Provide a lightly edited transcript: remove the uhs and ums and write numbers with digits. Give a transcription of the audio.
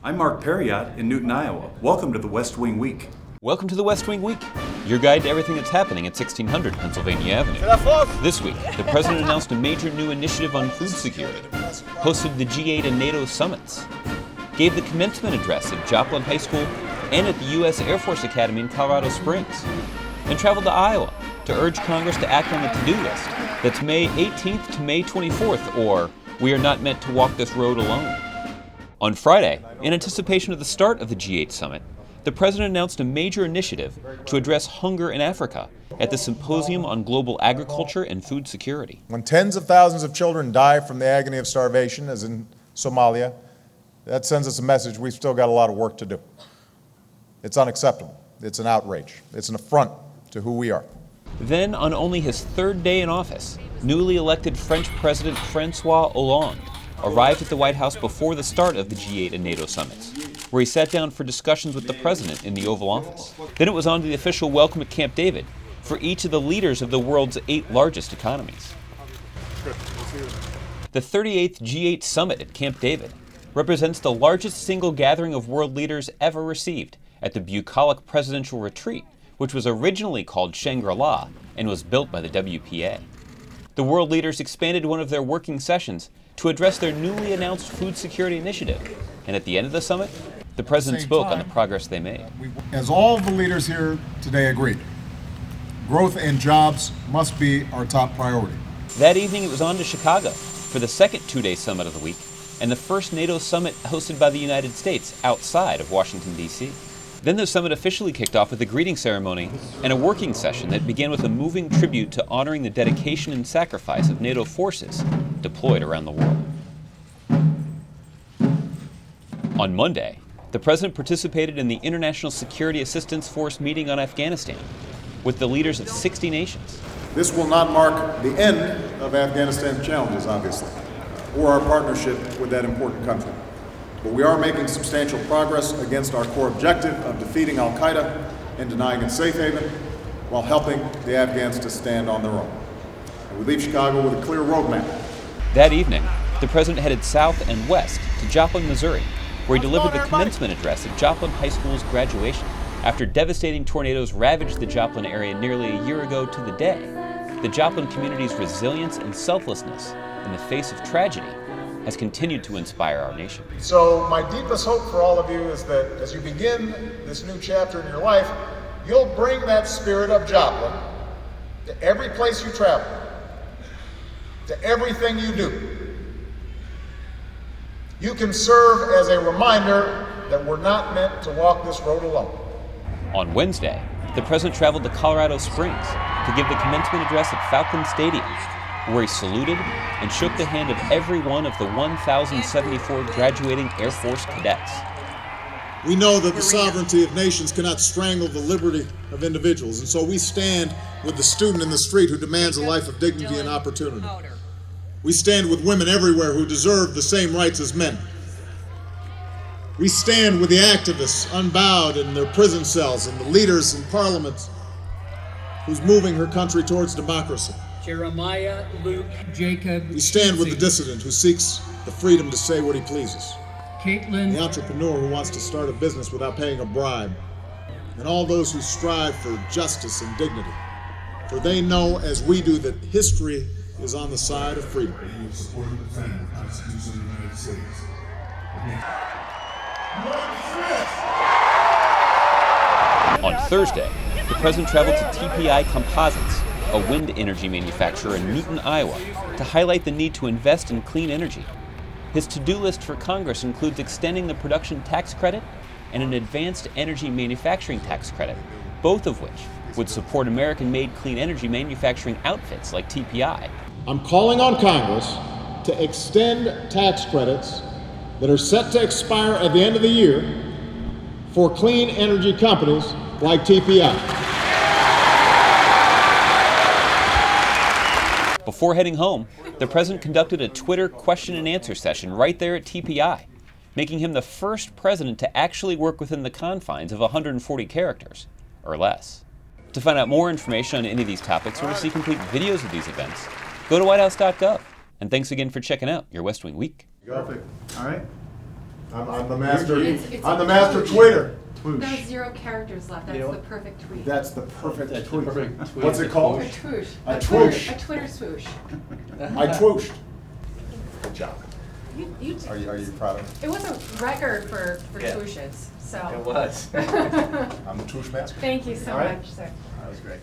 I'm Mark Perriott in Newton, Iowa. Welcome to the West Wing Week. Welcome to the West Wing Week, your guide to everything that's happening at 1600 Pennsylvania Avenue. This week, the President announced a major new initiative on food security, hosted the G8 and NATO summits, gave the commencement address at Joplin High School and at the U.S. Air Force Academy in Colorado Springs, and traveled to Iowa to urge Congress to act on the to-do list that's May 18th to May 24th, or We Are Not Meant to Walk This Road Alone. On Friday, in anticipation of the start of the G8 summit, the President announced a major initiative to address hunger in Africa at the Symposium on Global Agriculture and Food Security. When tens of thousands of children die from the agony of starvation, as in Somalia, that sends us a message we've still got a lot of work to do. It's unacceptable. It's an outrage. It's an affront to who we are. Then, on only his third day in office, newly elected French President François Hollande arrived at the White House before the start of the G8 and NATO summits, where he sat down for discussions with the President in the Oval Office. Then it was on to the official welcome at Camp David for each of the leaders of the world's 8 largest economies. The 38th G8 summit at Camp David represents the largest single gathering of world leaders ever received at the bucolic presidential retreat, which was originally called Shangri-La and was built by the WPA. The world leaders expanded one of their working sessions to address their newly announced food security initiative. And at the end of the summit, the President spoke on the progress they made. As all of the leaders here today agreed, growth and jobs must be our top priority. That evening, it was on to Chicago for the second 2-day summit of the week and the first NATO summit hosted by the United States outside of Washington, D.C. Then the summit officially kicked off with a greeting ceremony and a working session that began with a moving tribute to honoring the dedication and sacrifice of NATO forces deployed around the world. On Monday, the President participated in the International Security Assistance Force meeting on Afghanistan with the leaders of 60 nations. This will not mark the end of Afghanistan's challenges, obviously, or our partnership with that important country. But we are making substantial progress against our core objective of defeating al-Qaeda and denying its safe haven while helping the Afghans to stand on their own. And we leave Chicago with a clear roadmap. That evening, the President headed south and west to Joplin, Missouri, where he delivered the commencement address at Joplin High School's graduation. After devastating tornadoes ravaged the Joplin area nearly a year ago to the day, the Joplin community's resilience and selflessness in the face of tragedy has continued to inspire our nation. So my deepest hope for all of you is that as you begin this new chapter in your life, you'll bring that spirit of Joplin to every place you travel, to everything you do. You can serve as a reminder that we're not meant to walk this road alone. On Wednesday, the President traveled to Colorado Springs to give the commencement address at Falcon Stadium, where he saluted and shook the hand of every one of the 1,074 graduating Air Force cadets. We know that the sovereignty of nations cannot strangle the liberty of individuals, and so we stand with the student in the street who demands a life of dignity and opportunity. We stand with women everywhere who deserve the same rights as men. We stand with the activists unbowed in their prison cells and the leaders in parliaments who's moving her country towards democracy. Jeremiah, Luke, Jacob. We stand with the dissident who seeks the freedom to say what he pleases. Caitlin. The entrepreneur who wants to start a business without paying a bribe. And all those who strive for justice and dignity. For they know, as we do, that history is on the side of freedom. On Thursday, the President traveled to TPI Composites, a wind energy manufacturer in Newton, Iowa, to highlight the need to invest in clean energy. His to-do list for Congress includes extending the production tax credit and an advanced energy manufacturing tax credit, both of which would support American-made clean energy manufacturing outfits like TPI. I'm calling on Congress to extend tax credits that are set to expire at the end of the year for clean energy companies like TPI. Before heading home, the President conducted a Twitter question and answer session right there at TPI, making him the first president to actually work within the confines of 140 characters, or less. To find out more information on any of these topics or to see complete videos of these events, go to whitehouse.gov. And thanks again for checking out your West Wing Week. Perfect. All right. I'm the master. It's I'm the a master tweet. tweeter. There's 0 characters left. That's the perfect tweet. That's the perfect That's the tweet. perfect tweet. What's it called? A twoosh. A twoosh. A Twitter swoosh. I twooshed. Good job. You Are you proud of me? It was a record for Yeah. swooshes, so. It was. I'm the twoosh master. Thank you so All right. much, sir. That was great.